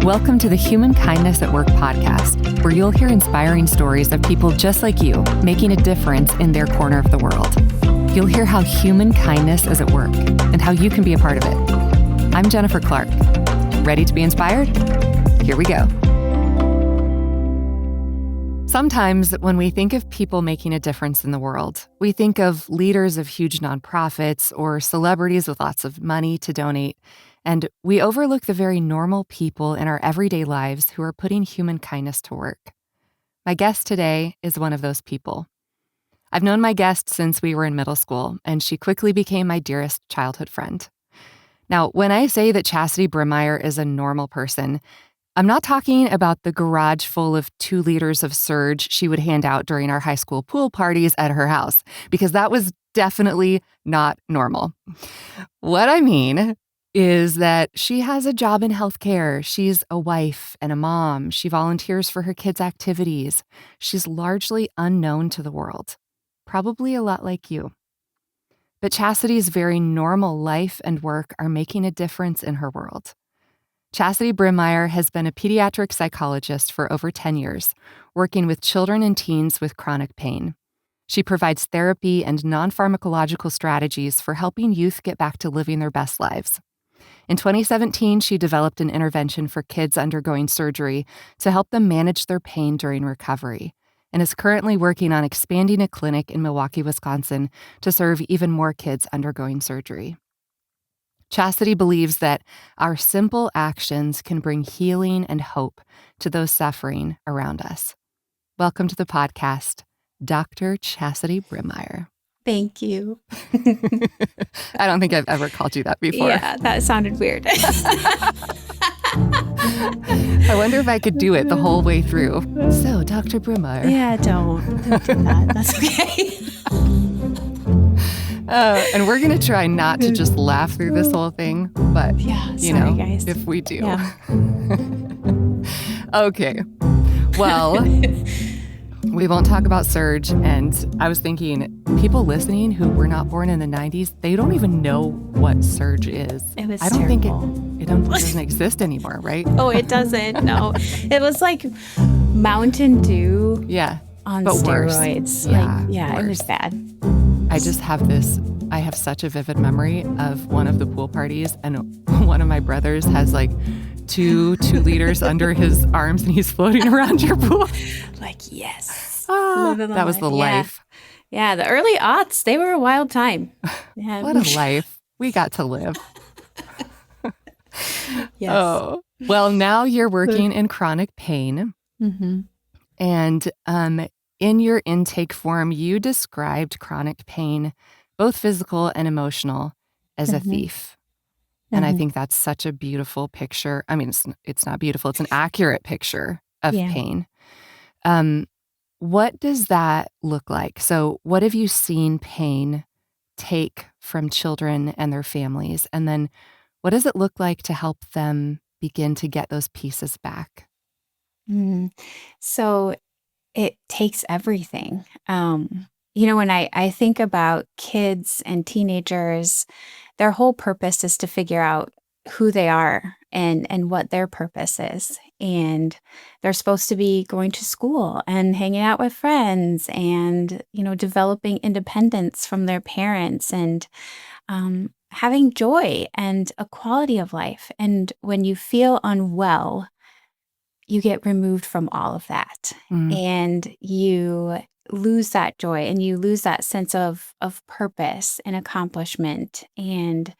Welcome to the Humankindness at Work podcast, where you'll hear inspiring stories of people just like you making a difference in their corner of the world. You'll hear how human kindness is at work and how you can be a part of it. I'm Jennifer Clark. Ready to be inspired? Here we go. Sometimes when we think of people making a difference in the world, we think of leaders of huge nonprofits or celebrities with lots of money to donate, and we overlook the very normal people in our everyday lives who are putting human kindness to work. My guest today is one of those people. I've known my guest since we were in middle school, and she quickly became my dearest childhood friend. Now, when I say that Chasity Brimeyer is a normal person, I'm not talking about the garage full of 2 liters of Surge she would hand out during our high school pool parties at her house, because that was definitely not normal. What I mean is that she has a job in healthcare. She's a wife and a mom. She volunteers for her kids' activities. She's largely unknown to the world, probably a lot like you. But Chastity's very normal life and work are making a difference in her world. Chasity Brimeyer has been a pediatric psychologist for over 10 years, working with children and teens with chronic pain. She provides therapy and non-pharmacological strategies for helping youth get back to living their best lives. In 2017, she developed an intervention for kids undergoing surgery to help them manage their pain during recovery, and is currently working on expanding a clinic in Milwaukee, Wisconsin, to serve even more kids undergoing surgery. Chasity believes that our simple actions can bring healing and hope to those suffering around us. Welcome to the podcast, Dr. Chasity Brimeyer. Thank you. I don't think I've ever called you that before. Yeah, that sounded weird. I wonder if I could do it the whole way through. So, Dr. Brimeyer. Yeah, don't do that. That's okay. And we're going to try not to just laugh through this whole thing, but, guys. if we do. Yeah. Okay. Well, we won't talk about Surge. And I was thinking, people listening who were not born in the 90s, they don't even know what Surge is. It was I don't terrible. think it doesn't exist anymore, right? Oh, it doesn't. No. It was like Mountain Dew on but steroids. Worse. It was bad. I have such a vivid memory of one of the pool parties, and one of my brothers has like two liters under his arms, and he's floating around your pool. Like, yes. That was the life. Yeah, the early aughts, they were a wild time. Yeah. What a life we got to live. Yes. Oh, well, now you're working in chronic pain. Mm-hmm. And in your intake form, you described chronic pain, both physical and emotional, as a thief. And I think that's such a beautiful picture. I mean, it's not beautiful. It's an accurate picture of pain. What does that look like? So what have you seen pain take from children and their families? And then what does it look like to help them begin to get those pieces back? So it takes everything. When I think about kids and teenagers, their whole purpose is to figure out who they are and what their purpose is. And they're supposed to be going to school and hanging out with friends and, developing independence from their parents and having joy and a quality of life. And when you feel unwell, you get removed from all of that. And you lose that joy and you lose that sense of purpose and accomplishment and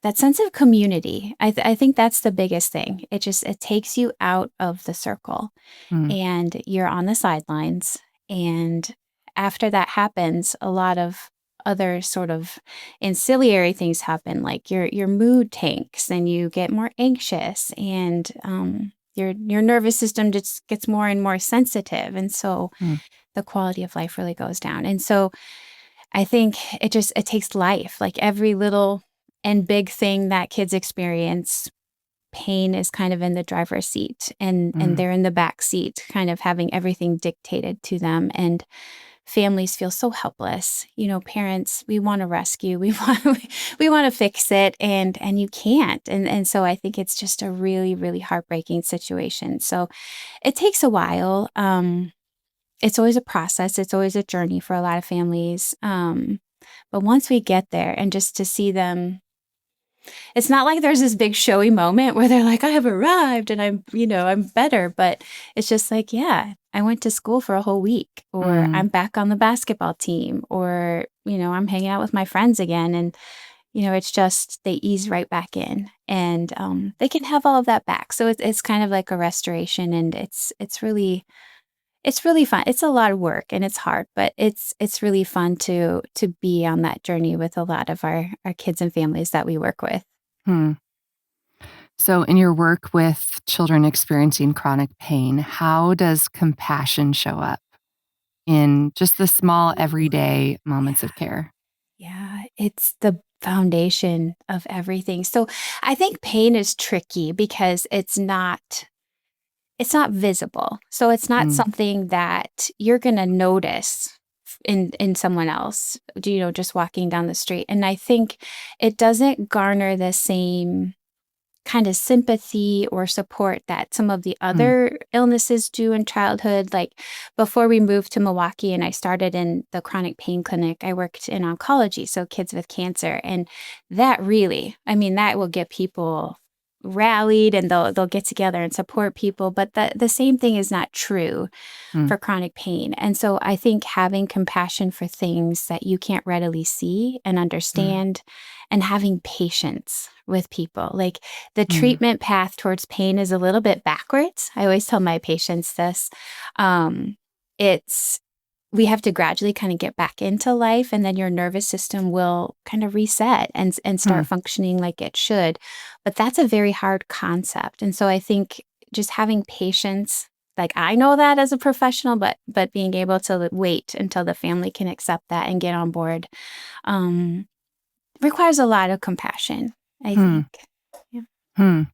that sense of community. I think that's the biggest thing. It takes you out of the circle and you're on the sidelines. And after that happens, a lot of other sort of ancillary things happen, like your mood tanks and you get more anxious and your nervous system just gets more and more sensitive. And so the quality of life really goes down. And so I think it takes life, like every little and big thing that kids experience. Pain is kind of in the driver's seat and they're in the back seat, kind of having everything dictated to them. And families feel so helpless. Parents, we want to rescue, we want to fix it, and you can't. And so I think it's just a really, really heartbreaking situation. So it takes a while. It's always a process. It's always a journey for a lot of families. But once we get there, and just to see them, it's not like there's this big showy moment where they're like, I have arrived and I'm better. But it's just like, yeah, I went to school for a whole week, or I'm back on the basketball team, or, I'm hanging out with my friends again. And, it's just, they ease right back in, and they can have all of that back. So it's kind of like a restoration, and it's really fun. It's a lot of work and it's hard, but it's really fun to be on that journey with a lot of our kids and families that we work with. Hmm. So in your work with children experiencing chronic pain, how does compassion show up in just the small everyday moments of care? Yeah, it's the foundation of everything. So I think pain is tricky because it's not visible. So it's not something that you're going to notice in someone else, just walking down the street. And I think it doesn't garner the same kind of sympathy or support that some of the other illnesses do in childhood. Like before we moved to Milwaukee and I started in the chronic pain clinic, I worked in oncology, so kids with cancer. And that really, that will get people rallied, and they'll get together and support people. But the same thing is not true for chronic pain. And so I think having compassion for things that you can't readily see and understand, and having patience with people. Like the treatment path towards pain is a little bit backwards. I always tell my patients this. We have to gradually kind of get back into life, and then your nervous system will kind of reset and start functioning like it should. But that's a very hard concept. And so I think just having patience, like I know that as a professional, but being able to wait until the family can accept that and get on board, requires a lot of compassion, I think. Yeah. And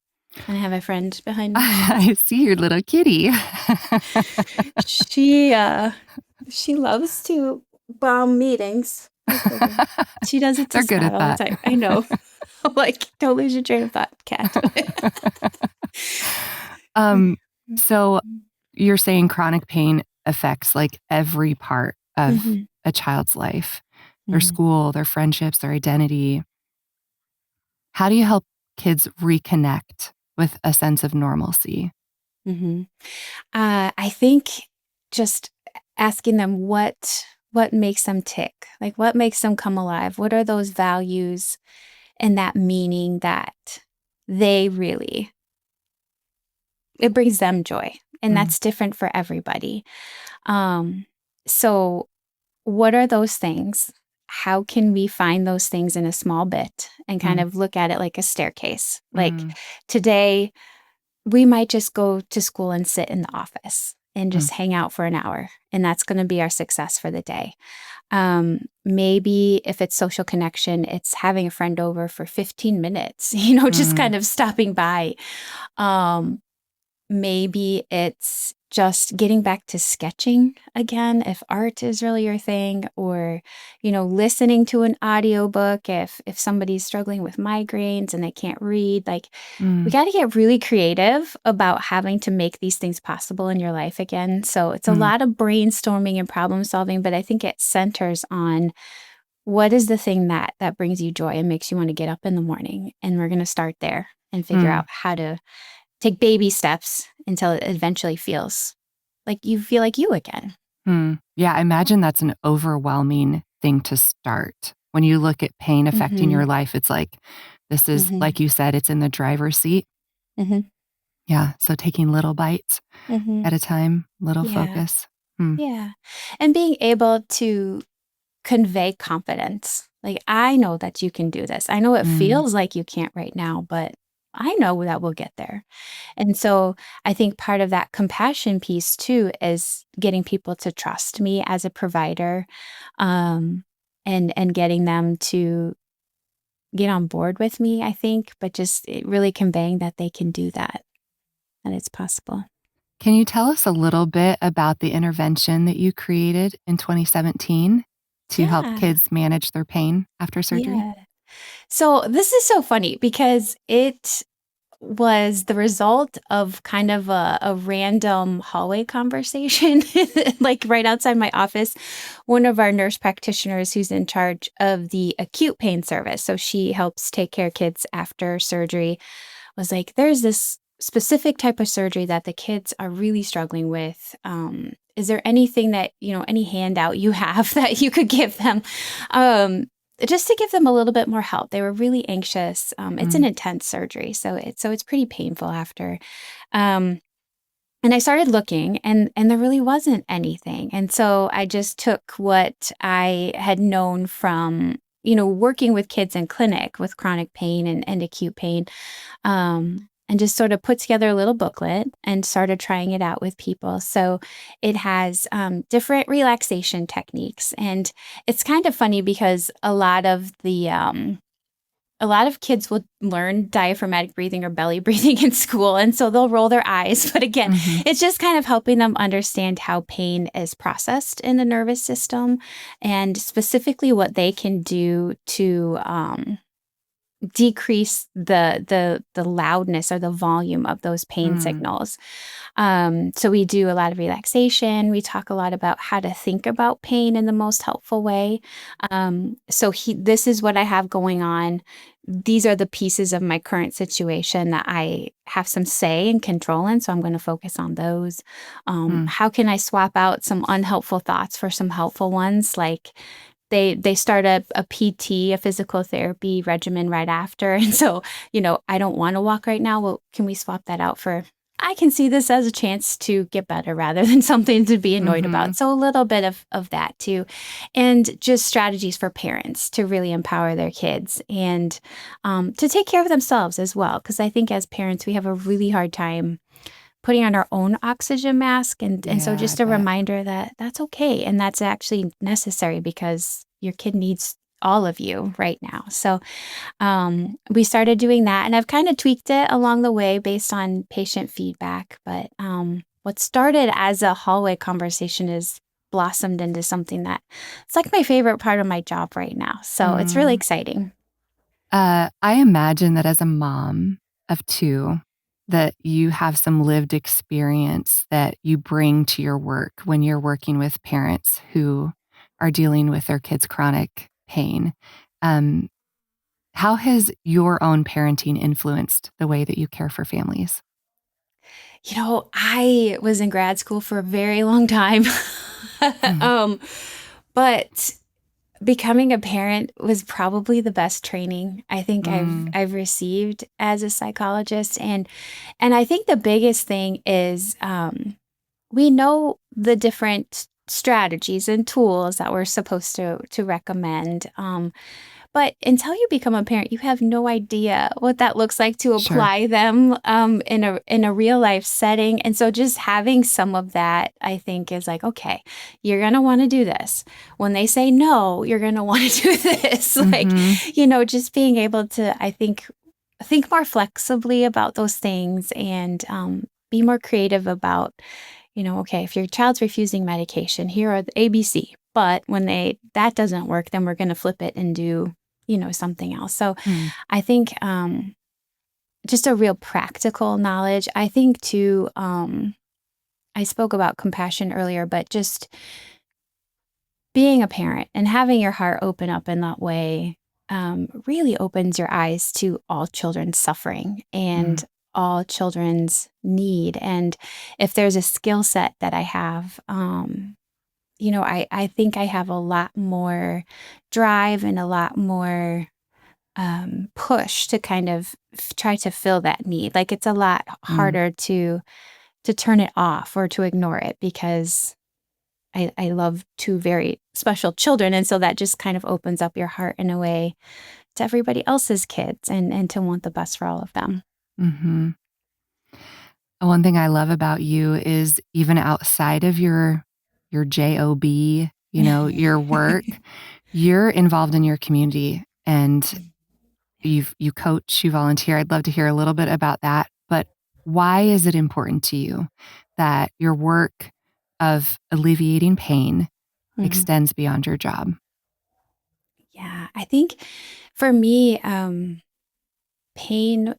I have a friend behind me. I see your little kitty. She loves to bomb meetings. She does it to They're good Scott at all that. the time. I know. I'm like, don't lose your train of thought, cat. So you're saying chronic pain affects like every part of a child's life, their school, their friendships, their identity. How do you help kids reconnect with a sense of normalcy? I think just asking them what makes them tick, like what makes them come alive. What are those values and that meaning that they really, it brings them joy, and that's different for everybody. So what are those things? How can we find those things in a small bit and kind of look at it like a staircase? Like today, we might just go to school and sit in the office and just hang out for an hour, and that's going to be our success for the day. Maybe if it's social connection, it's having a friend over for 15 minutes, just kind of stopping by. Maybe it's just getting back to sketching again, if art is really your thing, or, listening to an audiobook if somebody's struggling with migraines and they can't read. Like, we got to get really creative about having to make these things possible in your life again. So it's a lot of brainstorming and problem solving, but I think it centers on what is the thing that brings you joy and makes you want to get up in the morning. And we're going to start there and figure out how to take baby steps until it eventually feels like you feel like you again. Yeah, I imagine that's an overwhelming thing to start. When you look at pain affecting your life, it's like, this is, like you said, it's in the driver's seat. Yeah, so taking little bites at a time, little focus. Yeah. And being able to convey confidence. Like, I know that you can do this. I know it feels like you can't right now, but I know that we'll get there. And so I think part of that compassion piece too is getting people to trust me as a provider, and getting them to get on board with me, I think, but just really conveying that they can do that, and it's possible. Can you tell us a little bit about the intervention that you created in 2017 to help Yeah. kids manage their pain after surgery? Yeah. So this is so funny because it was the result of kind of a random hallway conversation, like right outside my office. One of our nurse practitioners who's in charge of the acute pain service, so she helps take care of kids after surgery, was like, there's this specific type of surgery that the kids are really struggling with. Is there anything that, any handout you have that you could give them? Um, just to give them a little bit more help. They were really anxious. It's an Mm, intense surgery, so it's pretty painful after. Um, and I started looking, and there really wasn't anything. And so I just took what I had known from working with kids in clinic with chronic pain and acute pain, and just sort of put together a little booklet and started trying it out with people. So it has different relaxation techniques, and it's kind of funny because a lot of kids will learn diaphragmatic breathing or belly breathing in school, and so they'll roll their eyes. But again, mhm, it's just kind of helping them understand how pain is processed in the nervous system, and specifically what they can do to decrease the loudness or the volume of those pain mm, signals. So we do a lot of relaxation. We talk a lot about how to think about pain in the most helpful way. This is what I have going on. These are the pieces of my current situation that I have some say and control in. So I'm going to focus on those. mm, How can I swap out some unhelpful thoughts for some helpful ones? Like they start a PT, a physical therapy regimen right after. And so, I don't want to walk right now. Well, can we swap that out for I can see this as a chance to get better rather than something to be annoyed mhm, about. So a little bit of that too. And just strategies for parents to really empower their kids and to take care of themselves as well. Because I think as parents, we have a really hard time putting on our own oxygen mask. And so yeah, I just a bet. reminder that that's okay. And that's actually necessary because your kid needs all of you right now. So we started doing that, and I've kind of tweaked it along the way based on patient feedback. But what started as a hallway conversation is blossomed into something that it's like my favorite part of my job right now. So it's really Mm. exciting. I imagine that as a mom of two, that you have some lived experience that you bring to your work when you're working with parents who are dealing with their kids' chronic pain. Um, how has your own parenting influenced the way that you care for families? I was in grad school for a very long time. Mhm. um, but becoming a parent was probably the best training I think Mm, I've received as a psychologist, and I think the biggest thing is we know the different strategies and tools that we're supposed to recommend. But until you become a parent, you have no idea what that looks like to sure. apply them in a real life setting. And so just having some of that, I think, is like, okay, you're gonna want to do this. When they say no, you're gonna want to do this. Like, Mhm. just being able to, I think more flexibly about those things and be more creative about, okay, if your child's refusing medication, here are the ABC. But when that doesn't work, then we're going to flip it and do, something else. So Mm, I think just a real practical knowledge. I think too, I spoke about compassion earlier, but just being a parent and having your heart open up in that way really opens your eyes to all children's suffering mm, and all children's need. And if there's a skill set that I have, I think I have a lot more drive and a lot more push to kind of try to fill that need. Like it's a lot mm, harder to turn it off or to ignore it because I love two very special children. And so that just kind of opens up your heart in a way to everybody else's kids and to want the best for all of them. mhm. One thing I love about you is even outside of your job, your work, you're involved in your community and you coach, you volunteer. I'd love to hear a little bit about that. But why is it important to you that your work of alleviating pain Mhm. extends beyond your job? Yeah, I think for me, pain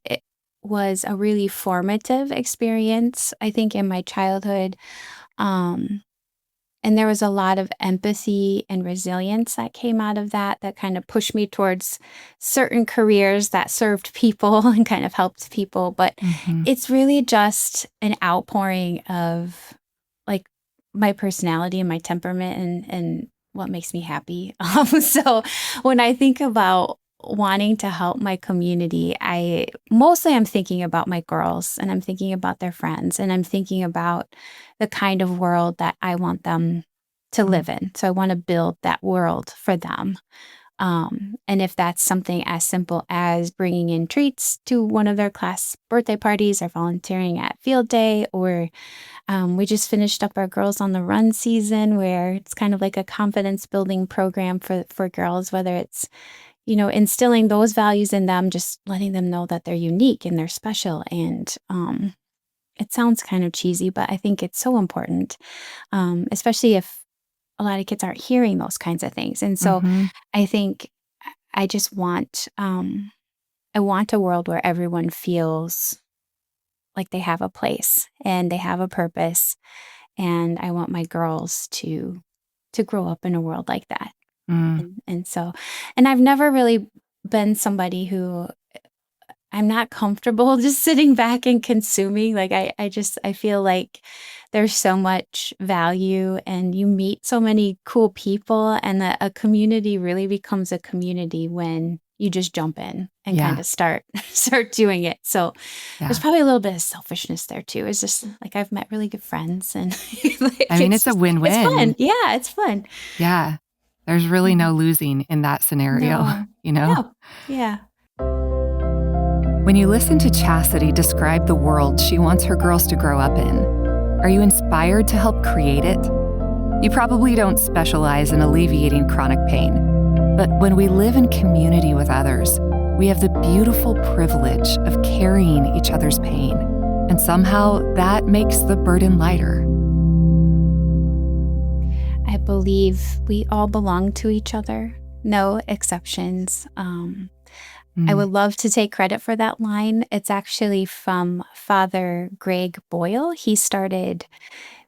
was a really formative experience, I think, in my childhood. Um, and there was a lot of empathy and resilience that came out of that, that kind of pushed me towards certain careers that served people and kind of helped people. But Mm-hmm. it's really just an outpouring of like my personality and my temperament and what makes me happy. So when I think about wanting to help my community, I mostly I'm thinking about my girls and I'm thinking about their friends and I'm thinking about the kind of world that I want them to live in. So I want to build that world for them. And if that's something as simple as bringing in treats to one of their class birthday parties or volunteering at field day, or we just finished up our Girls on the Run season where it's kind of like a confidence building program for girls, whether it's, instilling those values in them, just letting them know that they're unique and they're special. And it sounds kind of cheesy, but I think it's so important, especially if a lot of kids aren't hearing those kinds of things. And so Mm-hmm. I think I just I want a world where everyone feels like they have a place and they have a purpose. And I want my girls to grow up in a world like that. Mm. And I've never really been somebody who I'm not comfortable just sitting back and consuming. Like I feel like there's so much value and you meet so many cool people and a community really becomes a community when you just jump in and kind Yeah. of start doing it. So there's Yeah. probably a little bit of selfishness there too. It's just like I've met really good friends and like, I mean, it's a it's fun. win-win. Yeah, it's fun. Yeah. There's really Mhm. no losing in that scenario, No. you know? No. Yeah. When you listen to Chasity describe the world she wants her girls to grow up in, are you inspired to help create it? You probably don't specialize in alleviating chronic pain, but when we live in community with others, we have the beautiful privilege of carrying each other's pain, and somehow that makes the burden lighter. I believe we all belong to each other, no exceptions. I would love to take credit for that line. It's actually from Father Greg Boyle. He started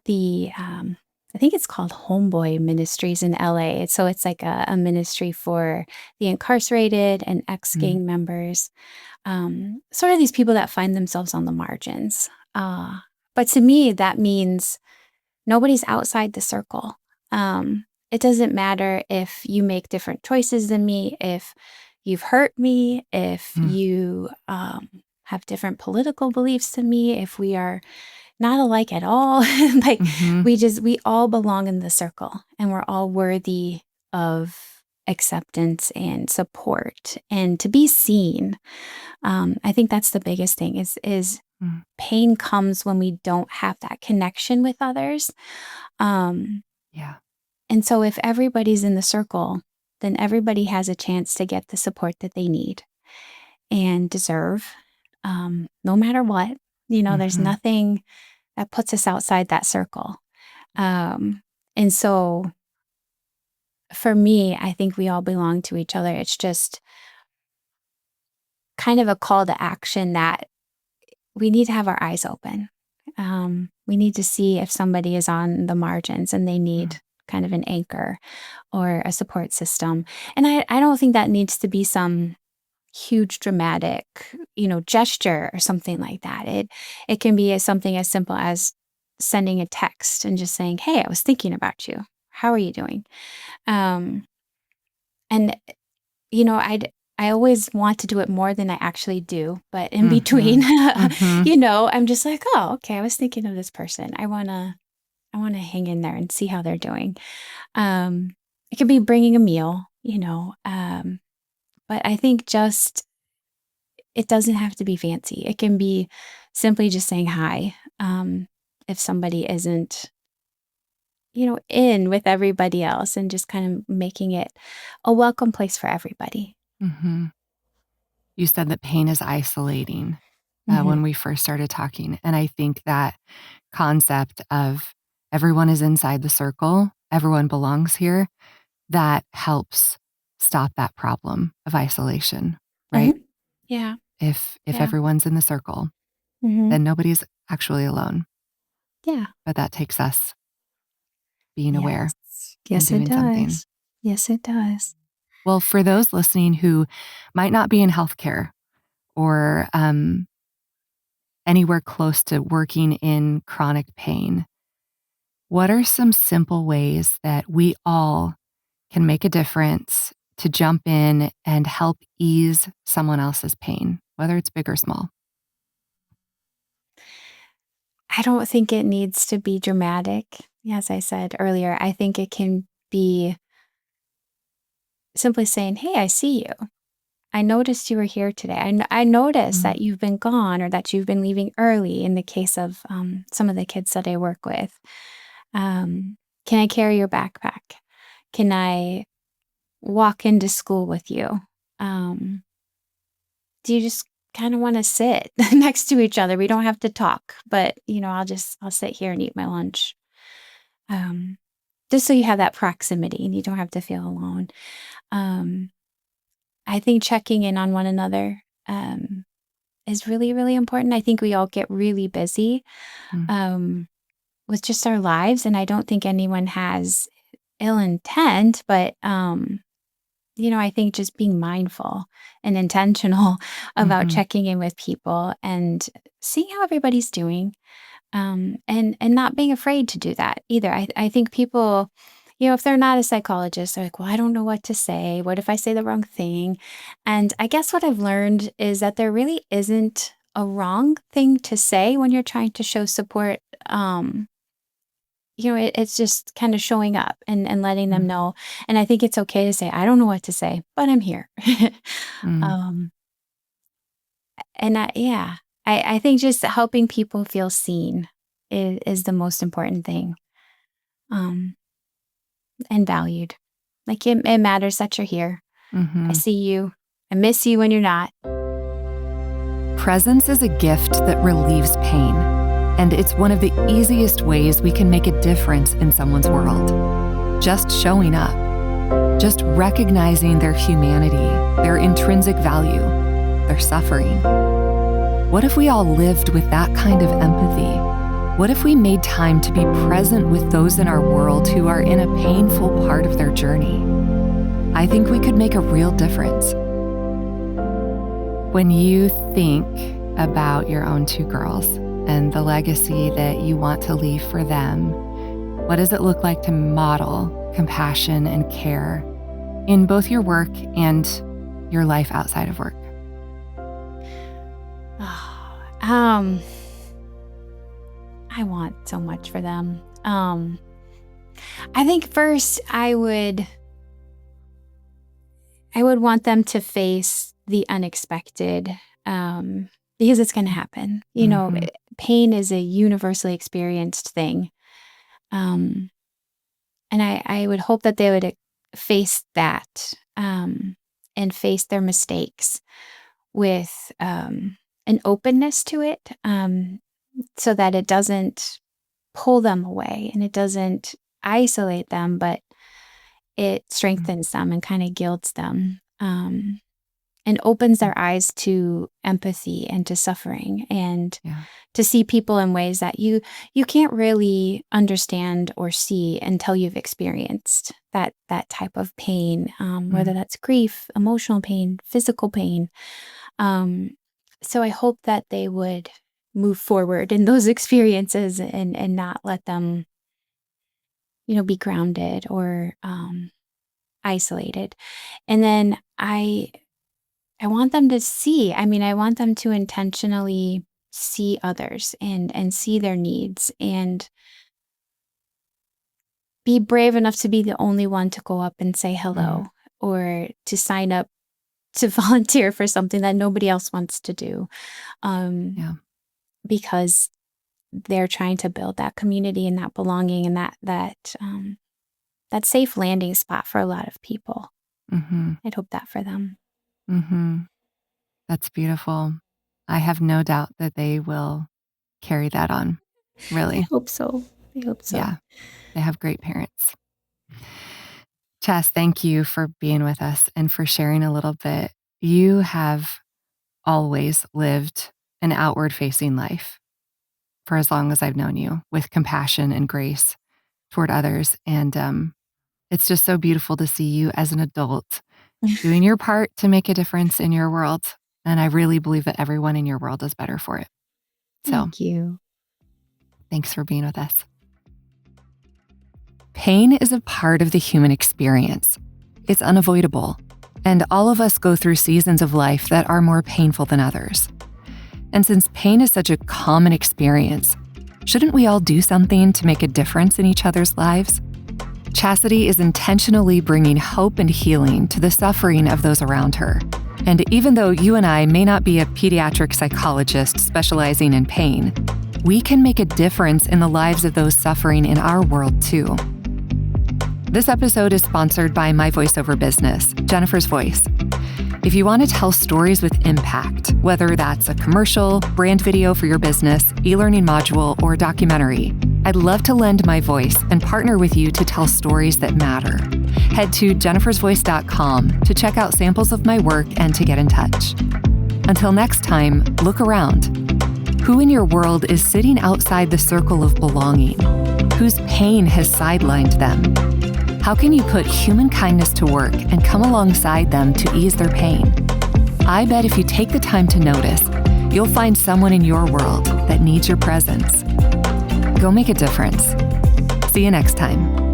I think it's called Homeboy Ministries in LA. So it's like a ministry for the incarcerated and ex Mm. gang members, sort of these people that find themselves on the margins. But to me, that means nobody's outside the circle. It doesn't matter if you make different choices than me, if you've hurt me, if Mm. you have different political beliefs than me, if we are not alike at all. Like Mm-hmm. we all belong in the circle and we're all worthy of acceptance and support and to be seen. I think that's the biggest thing is Mm. pain comes when we don't have that connection with others. Um, Yeah. and so if everybody's in the circle, then everybody has a chance to get the support that they need and deserve, no matter what. There's Mm-hmm. nothing that puts us outside that circle. And so for me, I think we all belong to each other. It's just kind of a call to action that we need to have our eyes open. We need to see if somebody is on the margins and they Mm. need kind of an anchor or a support system. And I don't think that needs to be some huge dramatic, gesture or something like that. It can be something as simple as sending a text and just saying, "Hey, I was thinking about you. How are you doing?" Um, and I always want to do it more than I actually do, but in Mm-hmm. between, Mm-hmm. I'm just like, "Oh, okay, I was thinking of this person. I wanna hang in there and see how they're doing." It could be bringing a meal, but I think just it doesn't have to be fancy. It can be simply just saying hi. If somebody isn't, in with everybody else and just kind of making it a welcome place for everybody. Mm-hmm. You said that pain is isolating. when we first started talking. And I think that concept of everyone is inside the circle, everyone belongs here, that helps stop that problem of isolation, right? Mhm. Yeah. If Yeah. everyone's in the circle, Mhm. then nobody's actually alone. Yeah. But that takes us being aware Yes. and Yes, it doing something. does. Yes, it does. Well, for those listening who might not be in healthcare or anywhere close to working in chronic pain, what are some simple ways that we all can make a difference to jump in and help ease someone else's pain, whether it's big or small? I don't think it needs to be dramatic. As I said earlier, I think it can be simply saying, "Hey, I see you. I noticed you were here today. I noticed Mm, that you've been gone or that you've been leaving early," in the case of some of the kids that I work with. Can I carry your backpack? Can I walk into school with you? Um, do you just kind of want to sit next to each other? We don't have to talk, but I'll sit here and eat my lunch. Um, just so you have that proximity and you don't have to feel alone. Um, I think checking in on one another is really, really important. I think we all get really busy mm, um, with just our lives, and I don't think anyone has ill intent, but I think just being mindful and intentional about mhm, checking in with people and seeing how everybody's doing, and not being afraid to do that either. I think people, if they're not a psychologist, they're like, well, I don't know what to say. What if I say the wrong thing? And I guess what I've learned is that there really isn't a wrong thing to say when you're trying to show support. It's just kind of showing up and letting them mm, know. And I think it's okay to say, I don't know what to say, but I'm here. mm, um, yeah, I think just helping people feel seen is the most important thing, um, and valued. Like it matters that you're here. I mhm. see you. I miss you when you're not. Presence is a gift that relieves pain, and it's one of the easiest ways we can make a difference in someone's world. Just showing up, just recognizing their humanity, their intrinsic value, their suffering. What if we all lived with that kind of empathy? What if we made time to be present with those in our world who are in a painful part of their journey? I think we could make a real difference. When you think about your own two girls and the legacy that you want to leave for them, what does it look like to model compassion and care in both your work and your life outside of work? um, I want so much for them. I think first I would want them to face the unexpected, because it's going to happen. Mm-hmm. Pain is a universally experienced thing. Um, and I would hope that they would face that, and face their mistakes with an openness to it, so that it doesn't pull them away and it doesn't isolate them, but it strengthens them and kind of gilds them. And opens their eyes to empathy and to suffering and Yeah. to see people in ways that you can't really understand or see until you've experienced that type of pain, whether Mm, that's grief, emotional pain, physical pain. um, so I hope that they would move forward in those experiences and not let them be grounded or isolated. And then I want them to see. I mean, I want them to intentionally see others and see their needs and be brave enough to be the only one to go up and say mm, hello or to sign up to volunteer for something that nobody else wants to do, um, yeah. because they're trying to build that community and that belonging and that safe landing spot for a lot of people. Mm-hmm. I'd hope that for them. Mm-hmm. That's beautiful. I have no doubt that they will carry that on, I really. hope so. Yeah, they have great parents. Chas, thank you for being with us and for sharing a little bit. You have always lived an outward-facing life for as long as I've known you, with compassion and grace toward others. And it's just so beautiful to see you as an adult doing your part to make a difference in your world. And I really believe that everyone in your world is better for it. So Thank you. thanks for being with us. Pain is a part of the human experience. It's unavoidable. And all of us go through seasons of life that are more painful than others. And since pain is such a common experience, shouldn't we all do something to make a difference in each other's lives? Chasity is intentionally bringing hope and healing to the suffering of those around her. And even though you and I may not be a pediatric psychologist specializing in pain, we can make a difference in the lives of those suffering in our world too. This episode is sponsored by my voiceover business, Jennifer's Voice. If you want to tell stories with impact, whether that's a commercial, brand video for your business, e-learning module, or documentary, I'd love to lend my voice and partner with you to tell stories that matter. Head to jennifersvoice.com to check out samples of my work and to get in touch. Until next time, look around. Who in your world is sitting outside the circle of belonging? Whose pain has sidelined them? How can you put human kindness to work and come alongside them to ease their pain? I bet if you take the time to notice, you'll find someone in your world that needs your presence. Go make a difference. See you next time.